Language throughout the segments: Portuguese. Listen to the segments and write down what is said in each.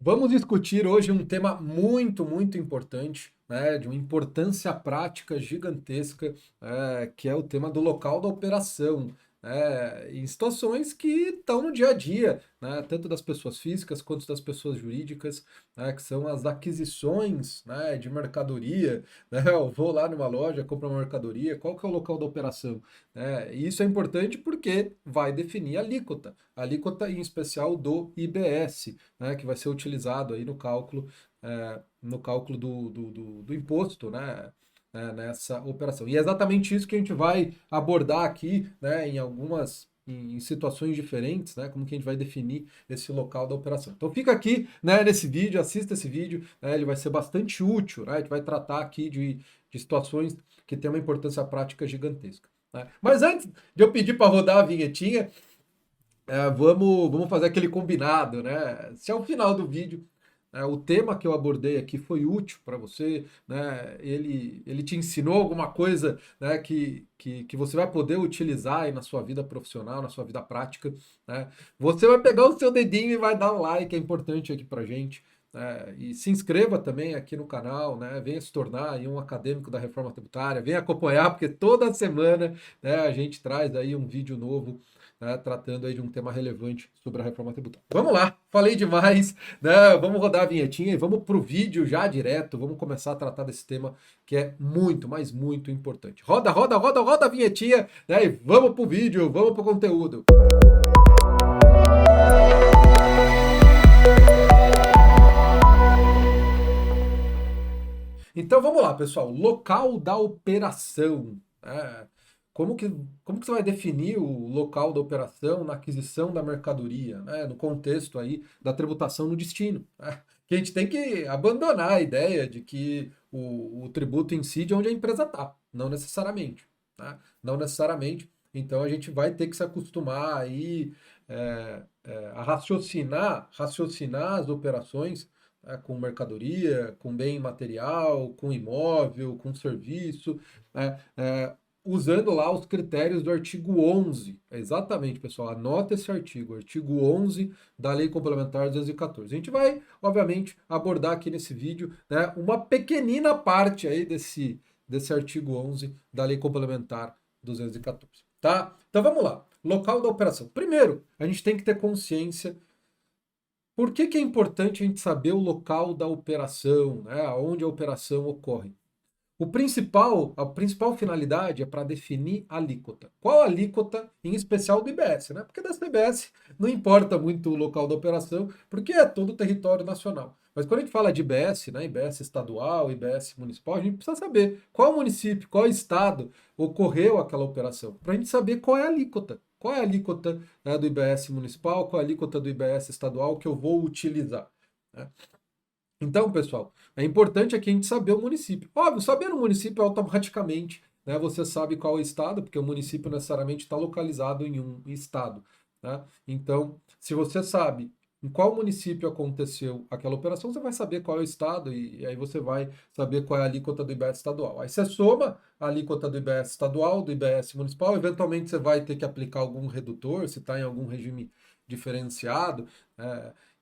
Vamos discutir hoje um tema muito importante, né, de uma importância prática gigantesca, que é o tema do local da operação, né, em situações que estão no dia a dia, né, tanto das pessoas físicas quanto das pessoas jurídicas, né, que são as aquisições, né, de mercadoria, né, eu vou lá numa loja, compro uma mercadoria, qual que é o local da operação? Né? E isso é importante porque vai definir a alíquota em especial do IBS, né, que vai ser utilizado aí no cálculo do imposto, nessa operação. E é exatamente isso que a gente vai abordar aqui, né, em situações diferentes, né, como que a gente vai definir esse local da operação. Então fica aqui, né, nesse vídeo, assista esse vídeo, né, ele vai ser bastante útil, né, a gente vai tratar aqui de situações que têm uma importância prática gigantesca. Né? Mas antes de eu pedir para rodar a vinhetinha, vamos fazer aquele combinado, né? Se ao final do vídeo o tema que eu abordei aqui foi útil para você, né? Ele te ensinou alguma coisa, né? Que você vai poder utilizar aí na sua vida profissional, na sua vida prática, né? Você vai pegar o seu dedinho e vai dar um like, é importante aqui para gente. E se inscreva também aqui no canal, né? Venha se tornar aí um acadêmico da reforma tributária, venha acompanhar, porque toda semana, né, a gente traz aí um vídeo novo, né, tratando aí de um tema relevante sobre a reforma tributária. Vamos lá, falei demais, né? Vamos rodar a vinhetinha e vamos para o vídeo já direto. Vamos começar a tratar desse tema que é muito, mas muito importante. Roda a vinhetinha, né? E vamos para o vídeo, vamos para o conteúdo. Então vamos lá, pessoal. Local da operação. Como que, como que você vai definir o local da operação na aquisição da mercadoria, né? No contexto aí da tributação no destino, né? Que a gente tem que abandonar a ideia de que o tributo incide onde a empresa está. Não necessariamente. Né? Não necessariamente. Então a gente vai ter que se acostumar aí a raciocinar as operações, né, com mercadoria, com bem material, com imóvel, com serviço, né, usando lá os critérios do artigo 11. Exatamente, pessoal, anota esse artigo 11 da Lei Complementar 214. A gente vai, obviamente, abordar aqui nesse vídeo, né, uma pequenina parte aí desse artigo 11 da Lei Complementar 214. Tá? Então vamos lá. Local da operação. Primeiro, a gente tem que ter consciência por que é importante a gente saber o local da operação, né? Onde a operação ocorre. A principal finalidade é para definir a alíquota. Qual a alíquota, em especial do IBS, né? Porque da CBS não importa muito o local da operação, porque é todo o território nacional. Mas quando a gente fala de IBS, né, IBS estadual, IBS municipal, a gente precisa saber qual município, qual estado ocorreu aquela operação, para a gente saber qual é a alíquota. Qual é a alíquota, né, do IBS municipal, qual é a alíquota do IBS estadual que eu vou utilizar. Né? Então, pessoal, é importante aqui a gente saber o município. Óbvio, sabendo o município automaticamente, né, você sabe qual é o estado, porque o município necessariamente está localizado em um estado. Né? Então, se você sabe em qual município aconteceu aquela operação, você vai saber qual é o estado e aí você vai saber qual é a alíquota do IBS estadual. Aí você soma a alíquota do IBS estadual, do IBS municipal, eventualmente você vai ter que aplicar algum redutor, se está em algum regime diferenciado.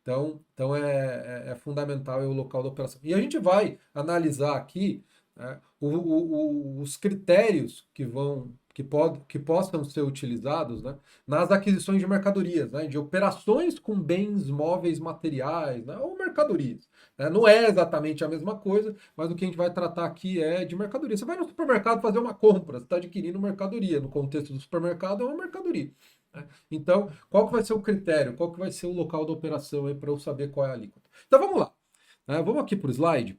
Então é fundamental o local da operação. E a gente vai analisar aqui, né, os critérios que possam ser utilizados, né, nas aquisições de mercadorias, né, de operações com bens móveis materiais, né, ou mercadorias. Né? Não é exatamente a mesma coisa, mas o que a gente vai tratar aqui é de mercadoria. Você vai no supermercado fazer uma compra, você está adquirindo mercadoria. No contexto do supermercado, é uma mercadoria. Né? Então, qual que vai ser o critério? Qual que vai ser o local da operação aí para eu saber qual é a alíquota? Então vamos lá. Vamos aqui para o slide.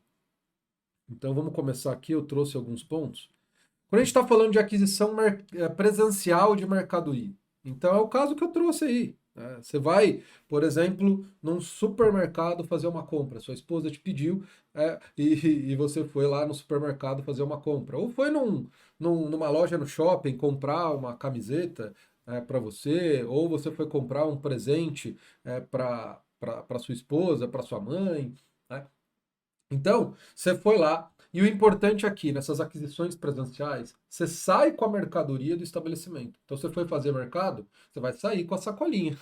Então vamos começar aqui. Eu trouxe alguns pontos. Quando a gente está falando de aquisição presencial de mercadoria, então é o caso que eu trouxe aí. Né? Você vai, por exemplo, num supermercado fazer uma compra. Sua esposa te pediu e você foi lá no supermercado fazer uma compra. Ou foi numa loja no shopping comprar uma camiseta para você, ou você foi comprar um presente para sua esposa, para sua mãe. Né? Então, você foi lá, e o importante aqui, nessas aquisições presenciais, você sai com a mercadoria do estabelecimento. Então, você foi fazer mercado, você vai sair com a sacolinha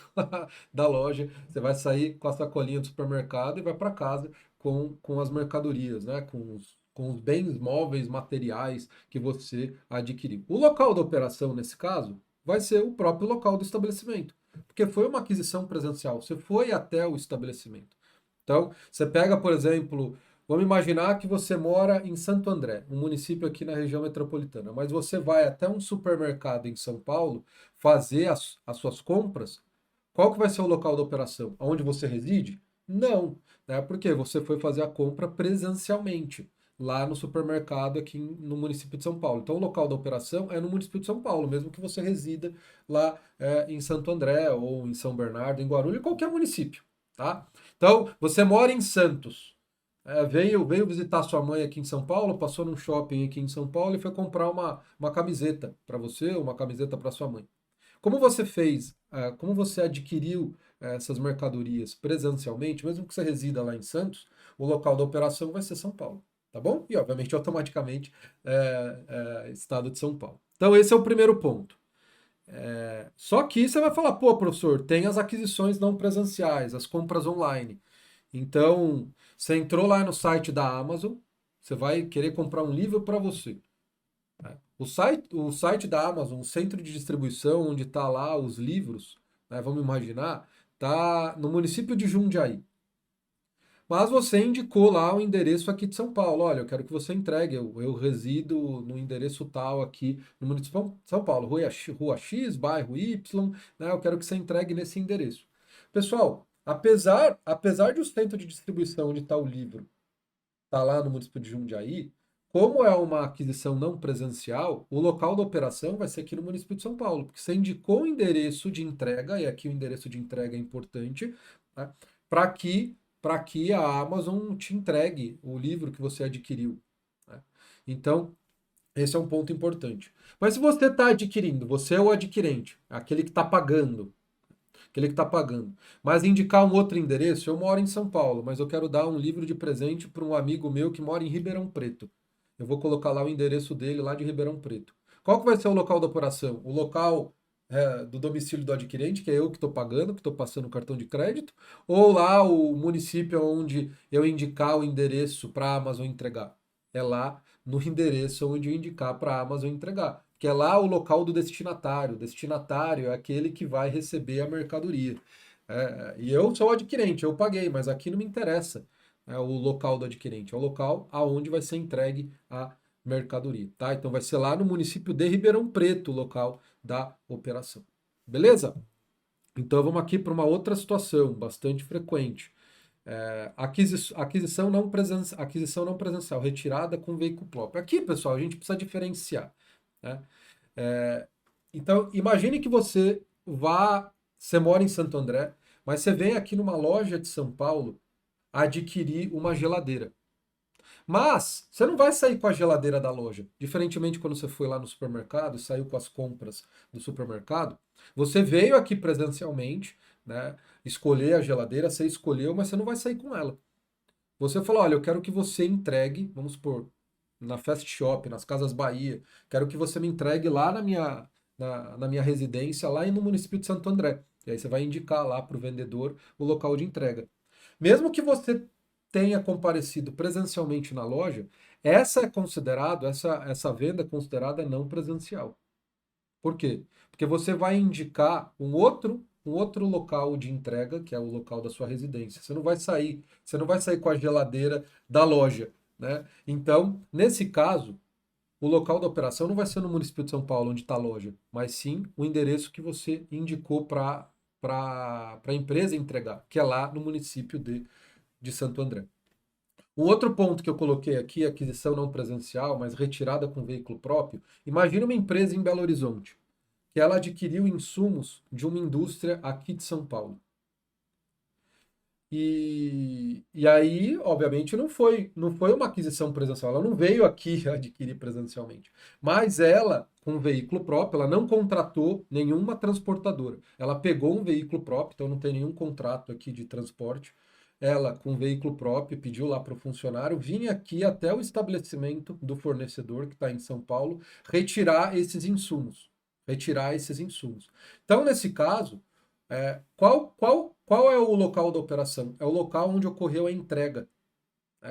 da loja, você vai sair com a sacolinha do supermercado e vai para casa com as mercadorias, né? Com os bens móveis, materiais que você adquiriu. O local da operação, nesse caso, vai ser o próprio local do estabelecimento, porque foi uma aquisição presencial, você foi até o estabelecimento. Então, você pega, por exemplo, vamos imaginar que você mora em Santo André, um município aqui na região metropolitana, mas você vai até um supermercado em São Paulo fazer as suas compras. Qual que vai ser o local da operação? Onde você reside? Não, né? Porque você foi fazer a compra presencialmente, lá no supermercado aqui no município de São Paulo. Então, o local da operação é no município de São Paulo, mesmo que você resida lá em Santo André ou em São Bernardo, em Guarulhos, em qualquer município, tá? Então, você mora em Santos. Veio visitar sua mãe aqui em São Paulo, passou num shopping aqui em São Paulo e foi comprar uma camiseta para você, uma camiseta para sua mãe. Como você fez, como você adquiriu essas mercadorias presencialmente, mesmo que você resida lá em Santos, o local da operação vai ser São Paulo, tá bom? E, obviamente, automaticamente, estado de São Paulo. Então, esse é o primeiro ponto. Só que você vai falar, pô, professor, tem as aquisições não presenciais, as compras online. Então, você entrou lá no site da Amazon, você vai querer comprar um livro para você. Né? O site da Amazon, o centro de distribuição, onde está lá os livros, né, vamos imaginar, está no município de Jundiaí. Mas você indicou lá o endereço aqui de São Paulo. Olha, eu quero que você entregue. Eu resido no endereço tal aqui no município de São Paulo, Rua X, bairro Y, né? Eu quero que você entregue nesse endereço. Pessoal, apesar de o centro de distribuição onde está o livro estar lá no município de Jundiaí, como é uma aquisição não presencial, o local da operação vai ser aqui no município de São Paulo, porque você indicou o endereço de entrega, e aqui o endereço de entrega é importante, né, para que a Amazon te entregue o livro que você adquiriu. Né? Então, esse é um ponto importante. Mas se você está adquirindo, você é o adquirente, aquele que está pagando, mas indicar um outro endereço, eu moro em São Paulo, mas eu quero dar um livro de presente para um amigo meu que mora em Ribeirão Preto. Eu vou colocar lá o endereço dele, lá de Ribeirão Preto. Qual que vai ser o local da operação? O local do domicílio do adquirente, que é eu que estou pagando, que estou passando o cartão de crédito, ou lá o município onde eu indicar o endereço para a Amazon entregar? É lá no endereço onde eu indicar para a Amazon entregar. Que é lá o local do destinatário. O destinatário é aquele que vai receber a mercadoria. E eu sou o adquirente, eu paguei, mas aqui não me interessa o local do adquirente, é o local aonde vai ser entregue a mercadoria, tá? Então vai ser lá no município de Ribeirão Preto, o local da operação. Beleza? Então vamos aqui para uma outra situação bastante frequente. Aquisição não presencial, retirada com veículo próprio. Aqui, pessoal, a gente precisa diferenciar, né? É, então, imagine que você mora em Santo André, mas você vem aqui numa loja de São Paulo adquirir uma geladeira. Mas você não vai sair com a geladeira da loja. Diferentemente quando você foi lá no supermercado e saiu com as compras do supermercado, você veio aqui presencialmente, né? Escolher a geladeira, você escolheu, mas você não vai sair com ela. Você falou, olha, eu quero que você entregue, vamos supor, na Fast Shop, nas Casas Bahia, quero que você me entregue lá na minha residência, lá no município de Santo André. E aí você vai indicar lá para o vendedor o local de entrega. Mesmo que você tenha comparecido presencialmente na loja, essa venda é considerada não presencial. Por quê? Porque você vai indicar um outro local de entrega, que é o local da sua residência. Você não vai sair com a geladeira da loja, né? Então, nesse caso, o local da operação não vai ser no município de São Paulo, onde está a loja, mas sim o endereço que você indicou para a empresa entregar, que é lá no município de Santo André. Um outro ponto que eu coloquei aqui, aquisição não presencial, mas retirada com veículo próprio. Imagina uma empresa em Belo Horizonte, que ela adquiriu insumos de uma indústria aqui de São Paulo. E aí, obviamente, não foi uma aquisição presencial, ela não veio aqui adquirir presencialmente. Mas ela, com um veículo próprio, ela não contratou nenhuma transportadora. Ela pegou um veículo próprio, então não tem nenhum contrato aqui de transporte. ela com veículo próprio, pediu lá para o funcionário, vinha aqui até o estabelecimento do fornecedor, que está em São Paulo, retirar esses insumos. Retirar esses insumos. Então, nesse caso, qual é o local da operação? É o local onde ocorreu a entrega.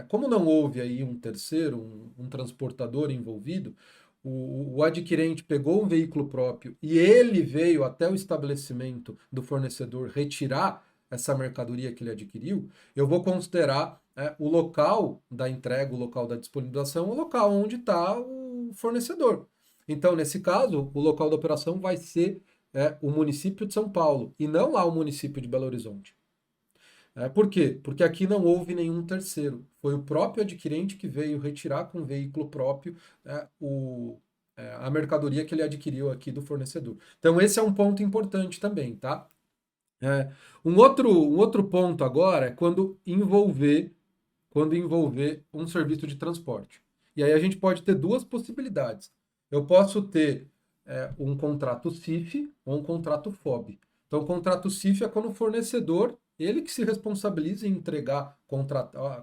Como não houve aí um terceiro, um transportador envolvido, o adquirente pegou um veículo próprio e ele veio até o estabelecimento do fornecedor retirar essa mercadoria que ele adquiriu, eu vou considerar o local da entrega, o local da disponibilização, o local onde está o fornecedor. Então, nesse caso, o local da operação vai ser o município de São Paulo e não lá o município de Belo Horizonte. Por quê? Porque aqui não houve nenhum terceiro. Foi o próprio adquirente que veio retirar com veículo próprio a mercadoria que ele adquiriu aqui do fornecedor. Então, esse é um ponto importante também, tá? Um outro ponto agora é quando envolver um serviço de transporte. E aí a gente pode ter duas possibilidades. Eu posso ter um contrato CIF ou um contrato FOB. Então, o contrato CIF é quando o fornecedor, ele que se responsabiliza em entregar,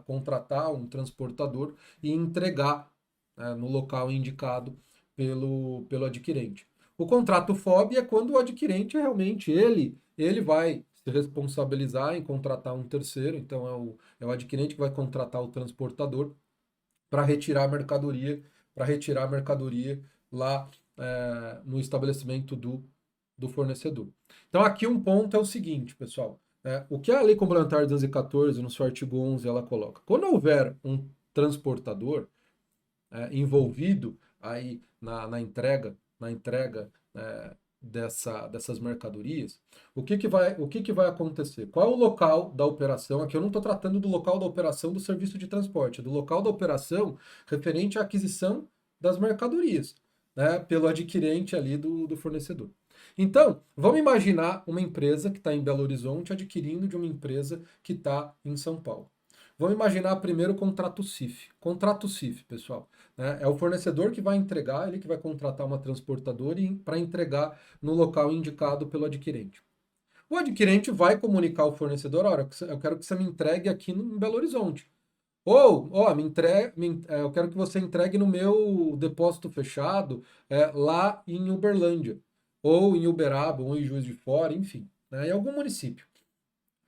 contratar um transportador e entregar no local indicado pelo adquirente. O contrato FOB é quando o adquirente realmente ele vai se responsabilizar em contratar um terceiro, então é o adquirente que vai contratar o transportador para retirar a mercadoria, lá no estabelecimento do fornecedor. Então aqui um ponto é o seguinte, pessoal. O que a Lei Complementar 214, no seu artigo 11, ela coloca? Quando houver um transportador envolvido aí na entrega dessas mercadorias, o que que vai acontecer? Qual é o local da operação? Aqui eu não estou tratando do local da operação do serviço de transporte, é do local da operação referente à aquisição das mercadorias, né, pelo adquirente ali do fornecedor. Então, vamos imaginar uma empresa que está em Belo Horizonte adquirindo de uma empresa que está em São Paulo. Vamos imaginar primeiro o contrato CIF. Contrato CIF, pessoal, né? É o fornecedor que vai entregar, ele que vai contratar uma transportadora para entregar no local indicado pelo adquirente. O adquirente vai comunicar ao fornecedor: olha, eu quero que você me entregue aqui em Belo Horizonte. Ou, eu quero que você entregue no meu depósito fechado, lá em Uberlândia, ou em Uberaba, ou em Juiz de Fora, enfim, né, em algum município.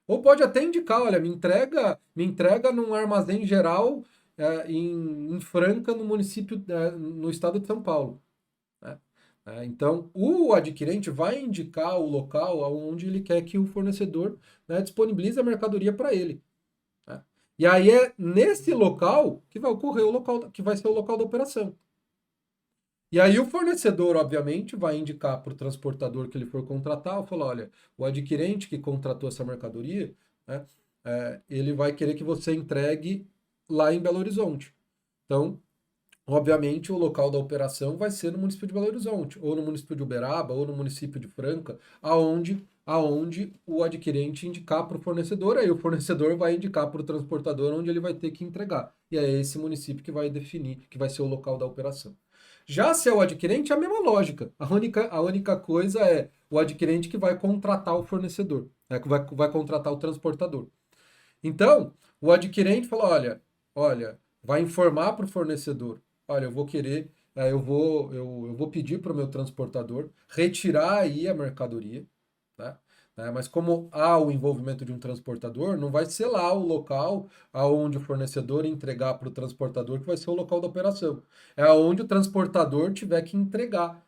Ou pode até indicar, olha, me entrega num armazém geral em Franca, no município, no estado de São Paulo, né? Então, o adquirente vai indicar o local onde ele quer que o fornecedor, né, disponibilize a mercadoria para ele, né? E aí é nesse local que vai ocorrer o local, que vai ser o local da operação. E aí o fornecedor, obviamente, vai indicar para o transportador que ele for contratar, falar, olha, o adquirente que contratou essa mercadoria, né, ele vai querer que você entregue lá em Belo Horizonte. Então, obviamente, o local da operação vai ser no município de Belo Horizonte, ou no município de Uberaba, ou no município de Franca, aonde o adquirente indicar para o fornecedor, aí o fornecedor vai indicar para o transportador onde ele vai ter que entregar. E é esse município que vai definir, que vai ser o local da operação. Já se é o adquirente, é a mesma lógica. A única coisa é o adquirente que vai contratar o fornecedor, que vai contratar o transportador. Então, o adquirente fala: olha, vai informar para o fornecedor: olha, eu vou querer, eu vou pedir para o meu transportador retirar aí a mercadoria, né? Mas como há o envolvimento de um transportador, não vai ser lá o local aonde o fornecedor entregar para o transportador que vai ser o local da operação. É aonde o transportador tiver que entregar,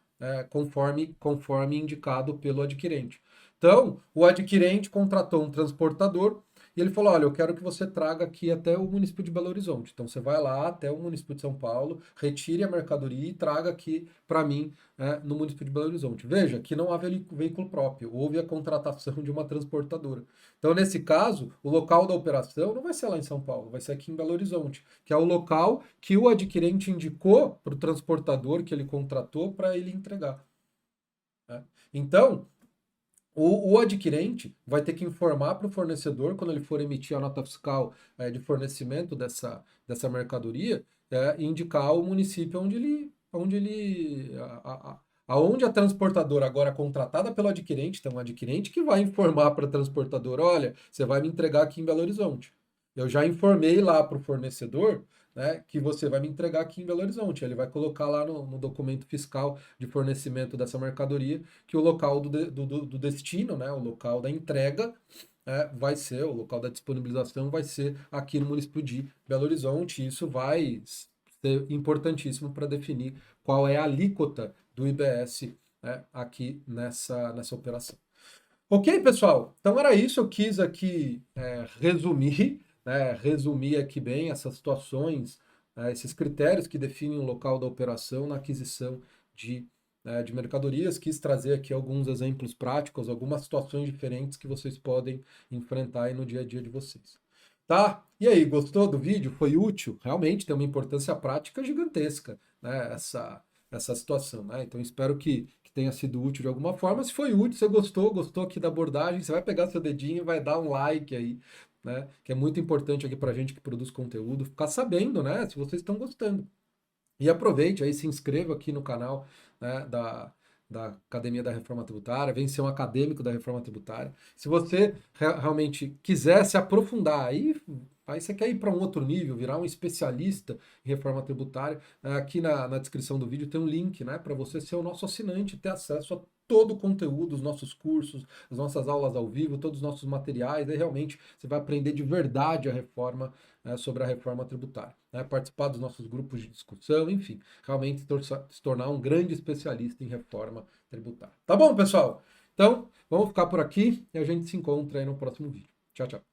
conforme indicado pelo adquirente. Então, o adquirente contratou um transportador e ele falou: olha, eu quero que você traga aqui até o município de Belo Horizonte. Então, você vai lá até o município de São Paulo, retire a mercadoria e traga aqui para mim, no município de Belo Horizonte. Veja que não há veículo próprio, houve a contratação de uma transportadora. Então, nesse caso, o local da operação não vai ser lá em São Paulo, vai ser aqui em Belo Horizonte, que é o local que o adquirente indicou para o transportador que ele contratou para ele entregar, né? Então, o adquirente vai ter que informar para o fornecedor, quando ele for emitir a nota fiscal de fornecimento dessa mercadoria, e indicar o município aonde a transportadora agora contratada pelo adquirente, então o adquirente que vai informar para a transportadora: olha, você vai me entregar aqui em Belo Horizonte. Eu já informei lá para o fornecedor, né, que você vai me entregar aqui em Belo Horizonte. Ele vai colocar lá no documento fiscal de fornecimento dessa mercadoria que o local do destino, né, o local da entrega, vai ser, o local da disponibilização vai ser aqui no município de Belo Horizonte. Isso vai ser importantíssimo para definir qual é a alíquota do IBS, né, aqui nessa operação. Ok, pessoal? Então era isso. Eu quis aqui resumir, né, resumir aqui bem essas situações, esses critérios que definem o local da operação na aquisição de mercadorias. Quis trazer aqui alguns exemplos práticos, algumas situações diferentes que vocês podem enfrentar aí no dia a dia de vocês. Tá? E aí, gostou do vídeo? Foi útil? Realmente tem uma importância prática gigantesca, né, essa situação, né? Então espero que tenha sido útil de alguma forma. Se foi útil, você gostou aqui da abordagem, você vai pegar seu dedinho e vai dar um like aí, né? Que é muito importante aqui pra gente que produz conteúdo, ficar sabendo, né, se vocês estão gostando. E aproveite aí, se inscreva aqui no canal, né, da Academia da Reforma Tributária, vem ser um acadêmico da Reforma Tributária. Se você realmente quiser se aprofundar, aí você quer ir para um outro nível, virar um especialista em reforma tributária, aqui na descrição do vídeo tem um link, né, para você ser o nosso assinante e ter acesso a todo o conteúdo, os nossos cursos, as nossas aulas ao vivo, todos os nossos materiais, aí realmente você vai aprender de verdade a reforma, sobre a reforma tributária, né? Participar dos nossos grupos de discussão, enfim, realmente se tornar um grande especialista em reforma tributária. Tá bom, pessoal? Então, vamos ficar por aqui e a gente se encontra aí no próximo vídeo. Tchau, tchau.